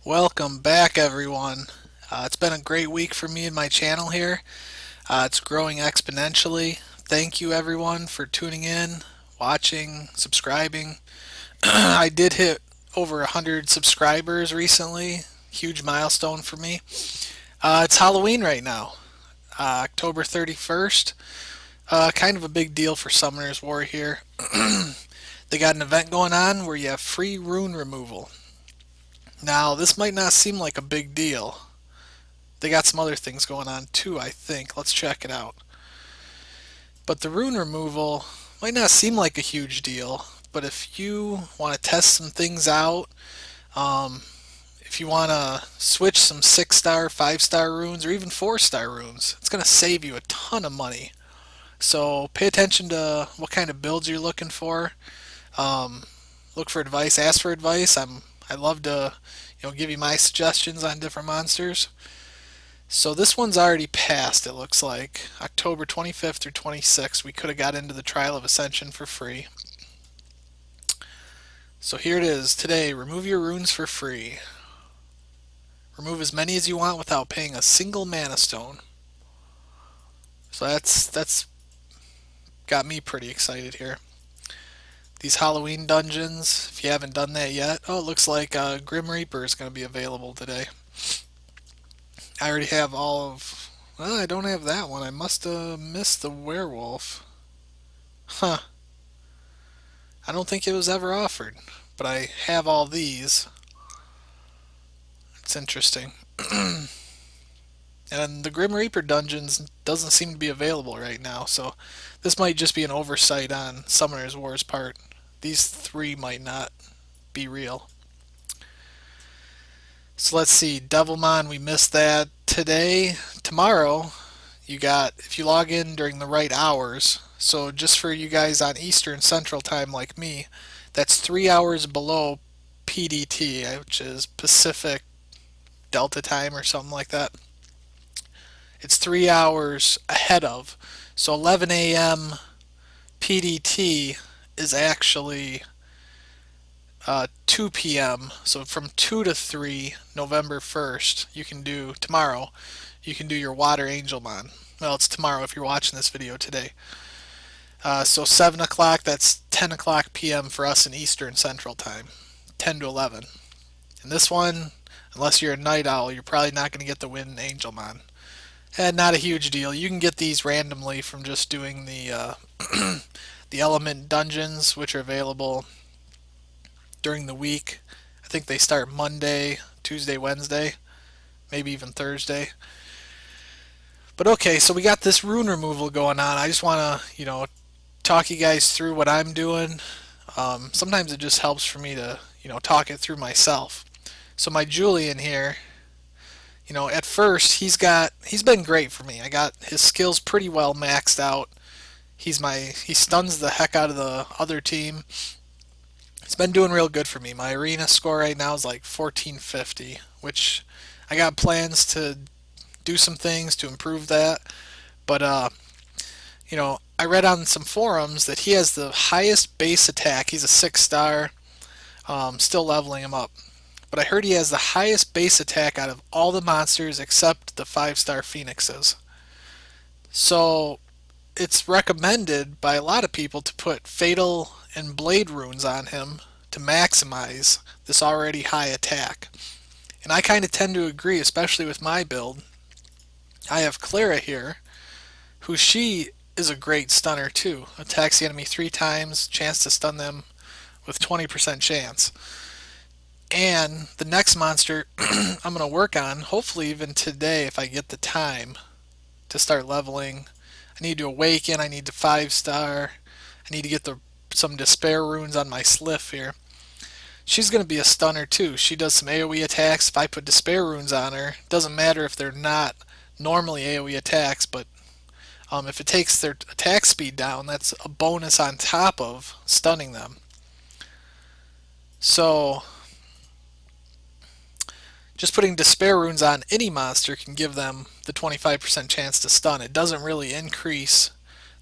Welcome back, everyone. It's been a great week for me and my channel here. It's growing exponentially. Thank you, everyone, for tuning in, watching, subscribing. I did hit over 100 subscribers recently. Huge milestone for me. It's Halloween right now, October 31st. Kind of a big deal for Summoner's War here. They got an event going on where you have free rune removal. Now, this might not seem like a big deal. They got some other things going on too, I think. Let's check it out. But the rune removal might not seem like a huge deal, but if you want to test some things out, um, if you want to switch some 6-star, 5-star runes, or even 4-star runes, it's going to save you a ton of money. So pay attention to what kind of builds you're looking for. Um, Look for advice, ask for advice. I love to give you my suggestions on different monsters. So this one's already passed, it looks like. October 25th through 26th, we could have got into the Trial of Ascension for free. So here it is. Today, remove your runes for free. Remove as many as you want without paying a single mana stone. So that's got me pretty excited here. These Halloween dungeons, if you haven't done that yet. Oh, it looks like Grim Reaper is going to be available today. I already have all of... Well, I don't have that one. I must have missed the werewolf. Huh. I don't think it was ever offered. But I have all these. It's interesting. And the Grim Reaper dungeons doesn't seem to be available right now, so this might just be an oversight on Summoner's War's part. These three might not be real. So let's see, Devilmon, we missed that. Today, tomorrow, if you log in during the right hours, so just for you guys on Eastern Central Time like me, that's 3 hours below PDT, which is Pacific Delta Time or something like that. It's 3 hours ahead of. So 11 a.m. PDT is actually 2 p.m. So from 2 to 3, November 1st, tomorrow, you can do your Water Angelmon. Well, it's tomorrow if you're watching this video today. So 7 o'clock, that's 10 o'clock p.m. for us in Eastern Central Time. 10 to 11. And this one, unless you're a night owl, you're probably not going to get the Wind Angelmon. Not a huge deal. You can get these randomly from just doing the the element dungeons, which are available during the week. I think they start Monday, Tuesday, Wednesday, maybe even Thursday. But okay, so we got this rune removal going on. I just want to, talk you guys through what I'm doing. Sometimes it just helps for me to, talk it through myself. So my Julian here, at first he's been great for me. I got his skills pretty well maxed out. He stuns the heck out of the other team. It's been doing real good for me. My arena score right now is like 1450, which I got plans to do some things to improve that. But I read on some forums that he has the highest base attack. He's a 6-star, still leveling him up. But I heard he has the highest base attack out of all the monsters except the 5-star phoenixes. So it's recommended by a lot of people to put fatal and blade runes on him to maximize this already high attack. And I kind of tend to agree, especially with my build. I have Clara here, who she is a great stunner too. Attacks the enemy 3 times, chance to stun them with 20% chance. And the next monster I'm going to work on, hopefully even today if I get the time to start leveling. I need to awaken, I need to 5-star, I need to get some despair runes on my Sliff here. She's going to be a stunner too. She does some AoE attacks. If I put despair runes on her, it doesn't matter if they're not normally AoE attacks, but if it takes their attack speed down, that's a bonus on top of stunning them. So just putting despair runes on any monster can give them the 25% chance to stun. It doesn't really increase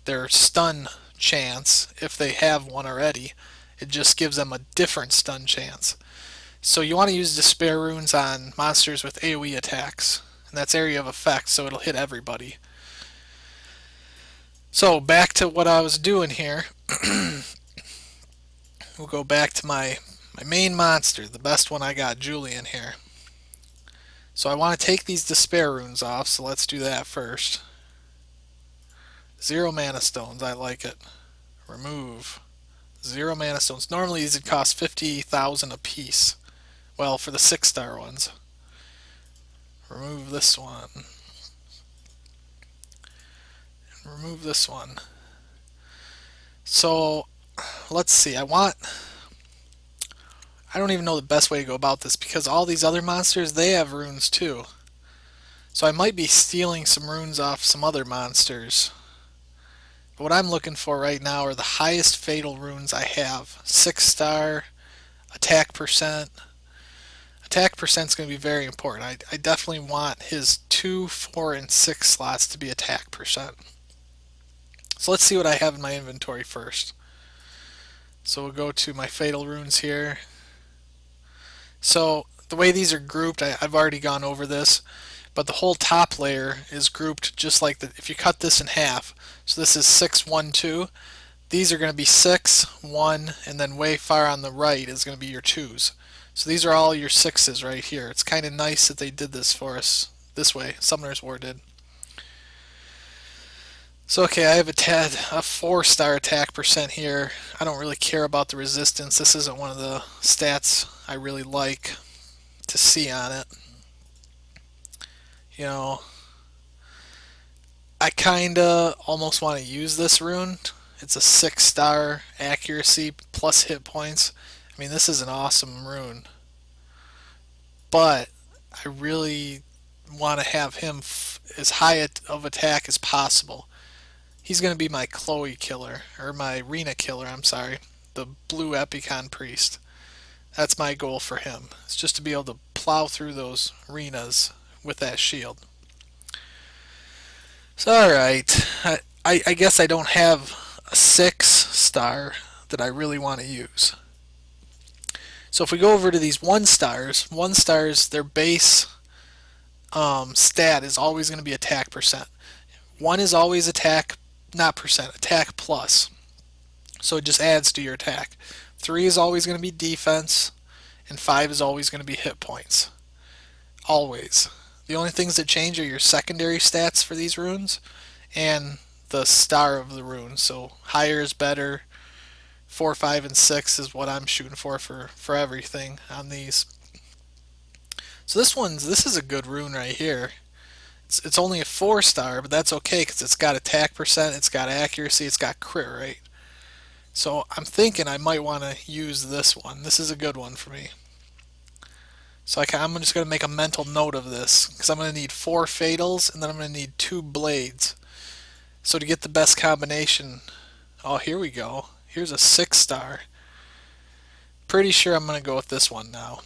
their stun chance if they have one already. It just gives them a different stun chance. So you want to use Despair runes on monsters with AoE attacks, and that's area of effect, so it'll hit everybody. So back to what I was doing here. We'll go back to my main monster, the best one I got, Julian here. So I want to take these Despair runes off, so let's do that first. 0 mana stones, I like it. Remove. 0 mana stones. Normally these would cost 50,000 a piece. Well, for the 6-star ones. Remove this one. Remove this one. So, let's see. I don't even know the best way to go about this because all these other monsters, they have runes too. So I might be stealing some runes off some other monsters. But what I'm looking for right now are the highest fatal runes I have. 6-star, attack percent. Attack percent is going to be very important. I definitely want his 2, 4, and 6 slots to be attack percent. So let's see what I have in my inventory first. So we'll go to my fatal runes here. So the way these are grouped, I've already gone over this, but the whole top layer is grouped just like if you cut this in half. So this is 6, 1, 2. These are going to be 6, 1, and then way far on the right is going to be your 2s. So these are all your 6s right here. It's kind of nice that they did this for us this way. Summoner's War did. So okay, I have a 4-star attack percent here. I don't really care about the resistance. This isn't one of the stats I really like to see on it. You know, I kinda almost want to use this rune. It's a 6-star accuracy plus hit points. I mean, this is an awesome rune. But I really want to have him as high of attack as possible. He's going to be my Chloe killer, or my Rune killer, I'm sorry. The blue Epicon priest. That's my goal for him. It's just to be able to plow through those Runas with that shield. So alright, I guess I don't have a 6-star that I really want to use. So if we go over to these 1-stars, 1-stars, their base stat is always going to be attack percent. 1 is always attack, not percent, attack plus. So it just adds to your attack. 3 is always going to be defense, and 5 is always going to be hit points. Always. The only things that change are your secondary stats for these runes and the star of the rune. So higher is better. 4, 5, and 6 is what I'm shooting for everything on these. So this is a good rune right here. It's only a 4-star, but that's okay because it's got attack percent, it's got accuracy, it's got crit rate. So I'm thinking I might want to use this one. This is a good one for me. So I'm just going to make a mental note of this because I'm going to need 4 fatals and then I'm going to need 2 blades. So to get the best combination, oh, here we go. Here's a 6-star. Pretty sure I'm going to go with this one now.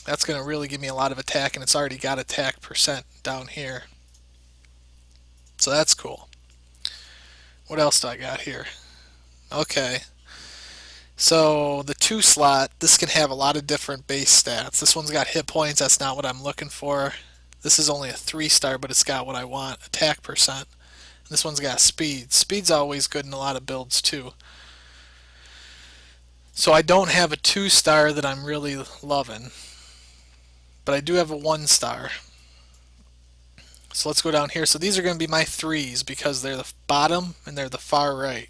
That's going to really give me a lot of attack, and it's already got attack percent down here. So that's cool. What else do I got here? Okay. So the 2 slot, this can have a lot of different base stats. This one's got hit points, that's not what I'm looking for. This is only a 3-star, but it's got what I want, attack percent. This one's got speed. Speed's always good in a lot of builds too. So I don't have a 2-star that I'm really loving, but I do have a 1-star. So let's go down here. So these are going to be my 3s because they're the bottom and they're the far right.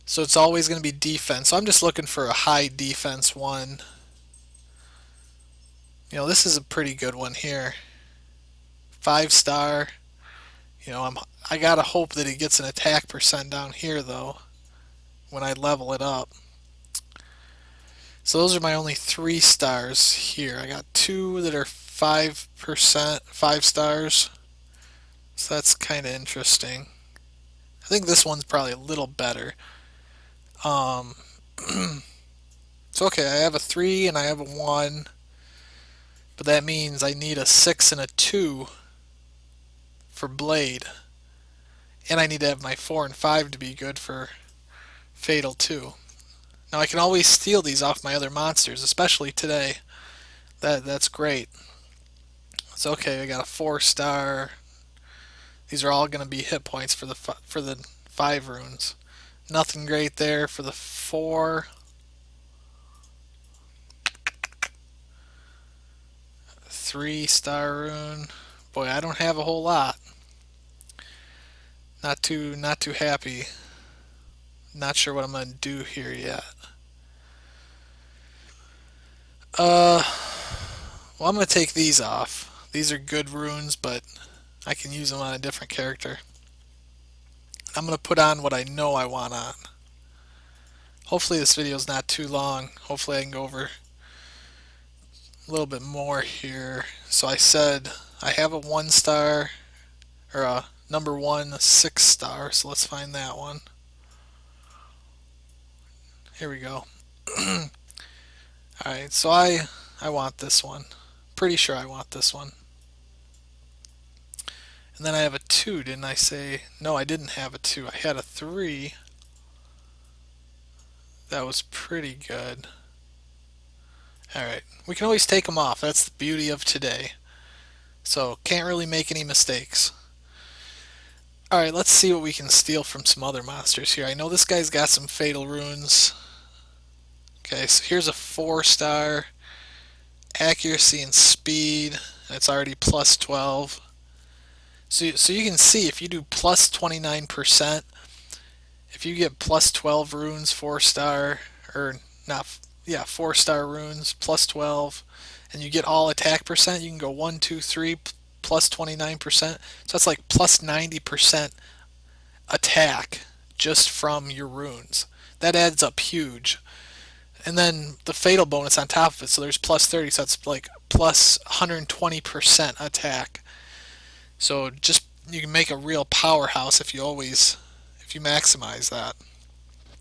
So it's always going to be defense. So I'm just looking for a high defense one. You know, this is a pretty good one here. 5-star. You know, I gotta hope that it gets an attack percent down here though when I level it up. So those are my only 3 stars here. I got 2 that are 5%, 5 stars. So that's kind of interesting. I think this one's probably a little better. So okay, I have a 3 and I have a 1, but that means I need a 6 and a 2 for blade, and I need to have my 4 and 5 to be good for fatal too. Now I can always steal these off my other monsters, especially today. That's great. It's okay. I got a 4-star. These are all going to be hit points for the 5 runes. Nothing great there for the 4. 3-star rune. Boy, I don't have a whole lot. Not too happy. Not sure what I'm gonna do here yet. Well, I'm gonna take these off. These are good runes, but I can use them on a different character. I'm gonna put on what I know I want on. Hopefully this video is not too long. Hopefully I can go over a little bit more here. So I said I have a 1-star, or a number 1 6-star, so let's find that one. Here we go. Alright, so I want this one. Pretty sure I want this one. And then I have a 2, didn't I say? No, I didn't have a 2. I had a 3. That was pretty good. Alright, we can always take them off. That's the beauty of today. So, can't really make any mistakes. Alright, let's see what we can steal from some other monsters here. I know this guy's got some fatal runes. Okay, so here's a 4-star. Accuracy and speed. It's already plus 12. So you can see if you do plus 29%, if you get plus 12 runes, 4-star, or not, yeah, 4-star runes, plus 12, and you get all attack percent, you can go 1, 2, 3, plus 29%. So that's like plus 90% attack just from your runes. That adds up huge. And then the fatal bonus on top of it, so there's plus 30, so that's like plus 120% attack. So just you can make a real powerhouse if you maximize that.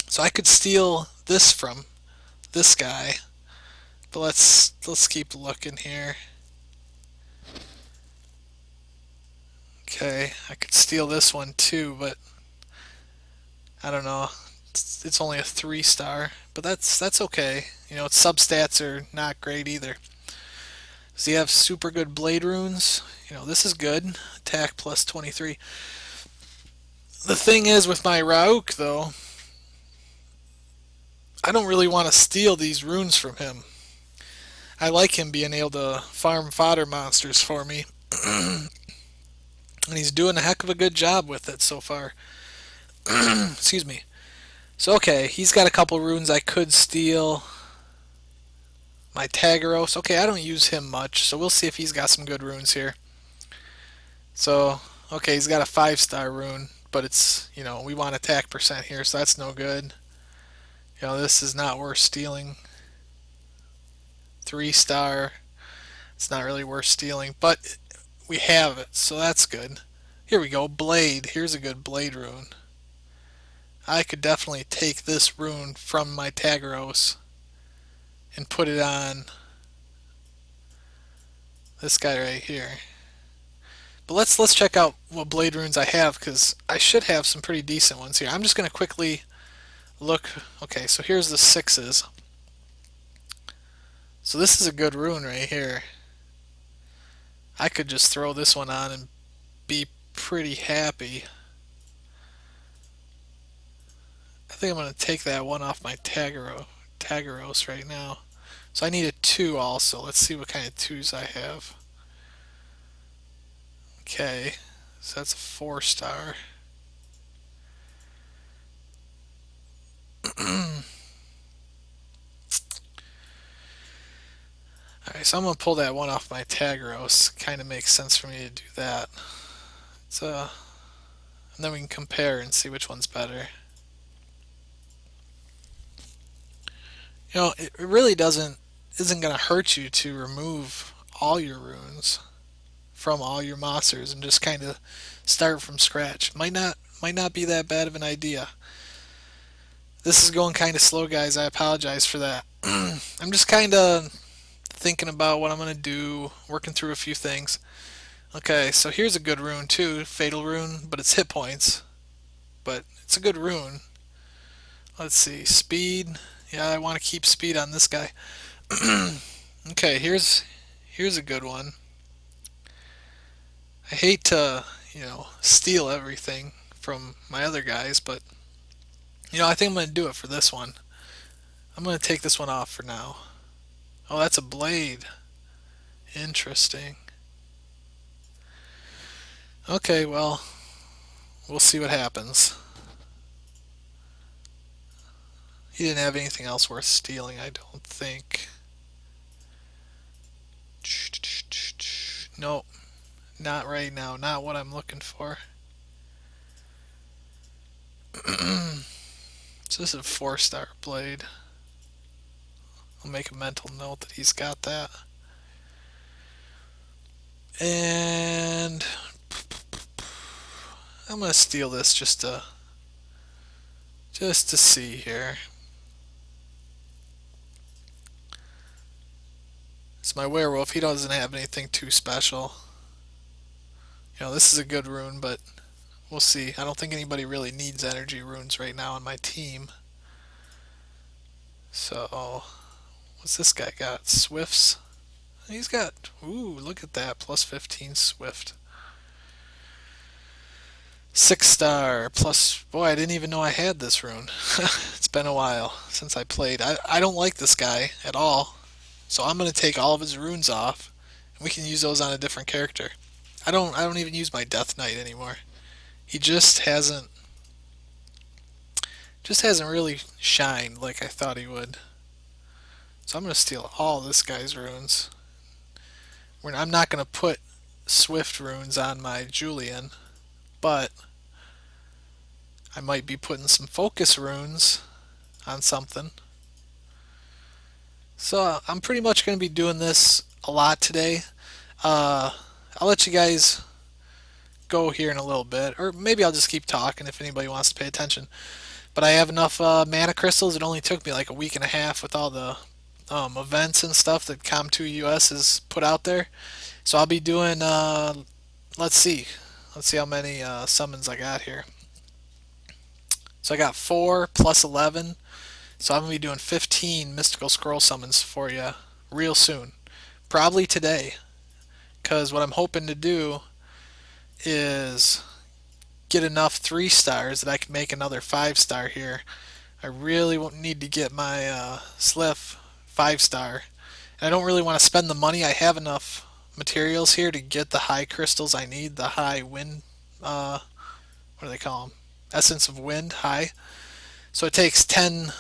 So I could steal this from this guy, but let's keep looking here. Okay, I could steal this one too, but I don't know. It's only a 3-star, but that's okay. You know, its substats are not great either. So you have super good blade runes. You know, this is good. Attack plus 23. The thing is with my Rauk, though, I don't really want to steal these runes from him. I like him being able to farm fodder monsters for me. And he's doing a heck of a good job with it so far. Excuse me. So okay, he's got a couple runes I could steal. My Tagaros. Okay, I don't use him much, so we'll see if he's got some good runes here. So, okay, he's got a 5-star rune, but it's, you know, we want attack percent here, so that's no good. You know, this is not worth stealing. 3-star. It's not really worth stealing, but we have it, so that's good. Here we go, Blade. Here's a good Blade rune. I could definitely take this rune from my Tagaros and put it on this guy right here. But let's check out what blade runes I have, because I should have some pretty decent ones here. I'm just going to quickly look. Okay, so here's the 6s. So this is a good rune right here. I could just throw this one on and be pretty happy. I think I'm going to take that one off my Tagaros right now. So I need a 2 also. Let's see what kind of 2s I have. Okay, so that's a 4-star. Alright, so I'm going to pull that one off my Tagaros. Kind of makes sense for me to do that. And then we can compare and see which one's better. You know, it really isn't going to hurt you to remove all your runes from all your monsters and just kind of start from scratch. Might not be that bad of an idea. This is going kind of slow, guys. I apologize for that. I'm just kind of thinking about what I'm going to do, working through a few things. Okay, so here's a good rune too, Fatal Rune, but it's hit points. But it's a good rune. Let's see, speed. Yeah, I want to keep speed on this guy. Okay, here's a good one. I hate to, steal everything from my other guys, but I think I'm gonna do it for this one. I'm gonna take this one off for now. Oh, that's a blade. Interesting. Okay, well, we'll see what happens. He didn't have anything else worth stealing, I don't think. Nope, not right now. Not what I'm looking for. So this is a 4-star blade. I'll make a mental note that he's got that. And I'm gonna steal this just to see here. It's my werewolf. He doesn't have anything too special. This is a good rune, but we'll see. I don't think anybody really needs energy runes right now on my team. So, what's this guy got? Swifts? He's got, ooh, look at that, plus 15 Swift. 6-star, plus, boy, I didn't even know I had this rune. It's been a while since I played. I don't like this guy at all, so I'm going to take all of his runes off, and we can use those on a different character. I don't even use my Death Knight anymore. He just hasn't really shined like I thought he would. So I'm going to steal all this guy's runes. I'm not going to put Swift runes on my Julian, but I might be putting some focus runes on something. So I'm pretty much going to be doing this a lot today. I'll let you guys go here in a little bit, or maybe I'll just keep talking if anybody wants to pay attention. But I have enough mana crystals. It only took me like a week and a half with all the events and stuff that Com2 US has put out there. So I'll be doing, let's see how many summons I got here. So I got 4 plus 11. So I'm going to be doing 15 Mystical Scroll summons for you real soon. Probably today. Because what I'm hoping to do is get enough 3-stars that I can make another 5-star here. I really won't need to get my Sliff 5-star. And I don't really want to spend the money. I have enough materials here to get the high crystals I need. The high wind, what do they call them? Essence of Wind, high. So it takes 10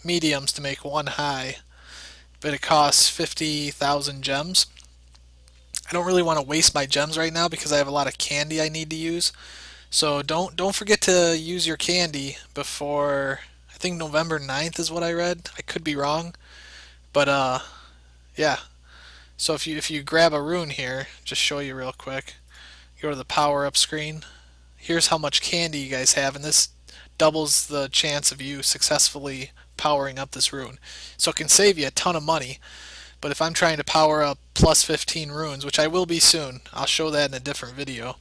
mediums to make one high, but it costs 50,000 gems. I don't really want to waste my gems right now because I have a lot of candy I need to use. So don't forget to use your candy before, I think November 9th is what I read. I could be wrong, but yeah. So if you grab a rune here, just show you real quick. Go to the power up screen. Here's how much candy you guys have, and this doubles the chance of you successfully powering up this rune. So it can save you a ton of money. But if I'm trying to power up plus 15 runes, which I will be soon, I'll show that in a different video.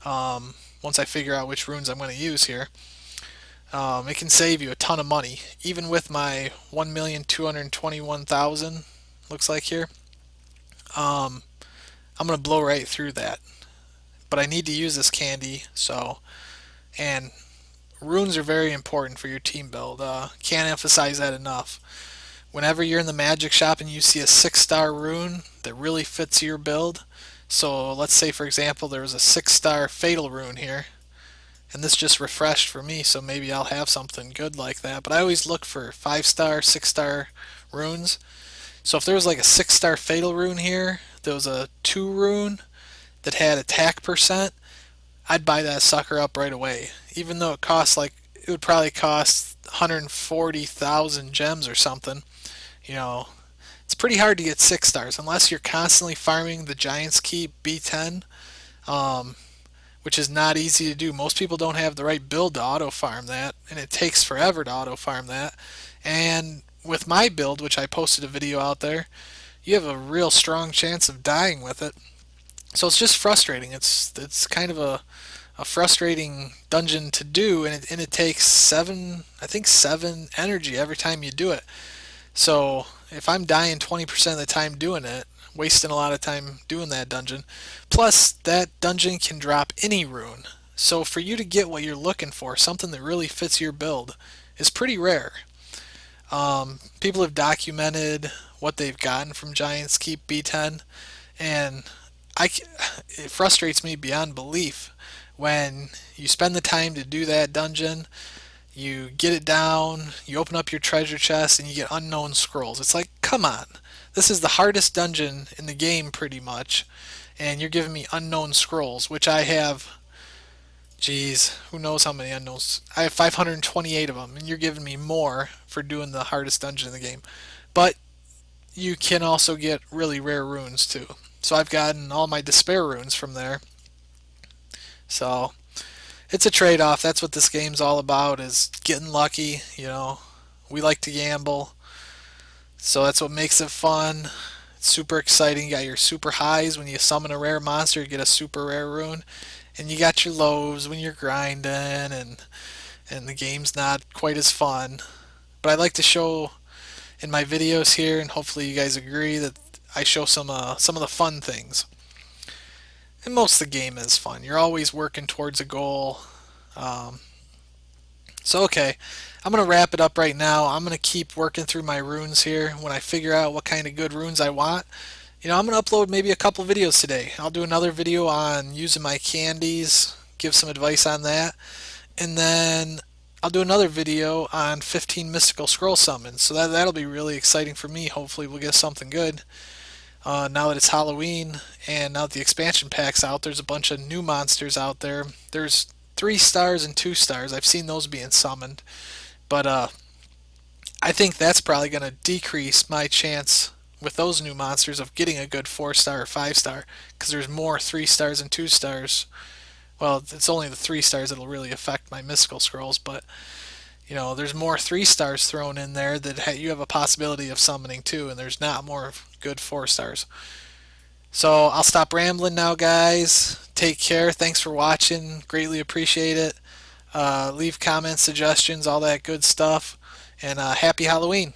Once I figure out which runes I'm going to use here, it can save you a ton of money. Even with my 1,221,000, looks like here, I'm going to blow right through that. But I need to use this candy, and runes are very important for your team build. Can't emphasize that enough. Whenever you're in the magic shop and you see a 6-star rune that really fits your build, so let's say for example there was a 6-star fatal rune here, and this just refreshed for me, so maybe I'll have something good like that. But I always look for 5-star, 6-star runes. So if there was like a 6-star fatal rune here, there was a 2 rune that had attack percent, I'd buy that sucker up right away. Even though it would probably cost 140,000 gems or something. It's pretty hard to get 6-stars unless you're constantly farming the Giant's Keep B10, which is not easy to do. Most people don't have the right build to auto farm that, and it takes forever to auto farm that. And with my build, which I posted a video out there, you have a real strong chance of dying with it. So it's just frustrating. It's kind of a a frustrating dungeon to do, and it takes I think 7 energy every time you do it. So if I'm dying 20% of the time doing it, wasting a lot of time doing that dungeon, plus that dungeon can drop any rune. So for you to get what you're looking for, something that really fits your build, is pretty rare. People have documented what they've gotten from Giants Keep B10, and it frustrates me beyond belief when you spend the time to do that dungeon, you get it down, you open up your treasure chest, and you get unknown scrolls. It's like, come on. This is the hardest dungeon in the game, pretty much, and you're giving me unknown scrolls, which I have, geez, who knows how many unknowns. I have 528 of them, and you're giving me more for doing the hardest dungeon in the game. But you can also get really rare runes, too. So I've gotten all my despair runes from there. So it's a trade-off. That's what this game's all about, is getting lucky. We like to gamble, so that's what makes it fun. It's super exciting. You got your super highs when you summon a rare monster, you get a super rare rune, and you got your lows when you're grinding, and the game's not quite as fun. But I like to show in my videos here, and hopefully you guys agree, that I show some of the fun things. And most of the game is fun. You're always working towards a goal. Um, okay, I'm going to wrap it up right now. I'm going to keep working through my runes here. When I figure out what kind of good runes I want, I'm going to upload maybe a couple videos today. I'll do another video on using my candies, give some advice on that. And then I'll do another video on 15 mystical scroll summons. So that'll be really exciting for me. Hopefully we'll get something good. Now that it's Halloween, and now that the expansion pack's out, there's a bunch of new monsters out there. There's 3 stars and 2 stars. I've seen those being summoned. But I think that's probably going to decrease my chance with those new monsters of getting a good 4-star or 5-star, because there's more 3 stars and 2 stars. Well, it's only the 3 stars that'll really affect my mystical scrolls, but there's more 3 stars thrown in there that you have a possibility of summoning too, and there's not more good 4 stars. So I'll stop rambling now, guys. Take care. Thanks for watching. Greatly appreciate it. Leave comments, suggestions, all that good stuff. And happy Halloween.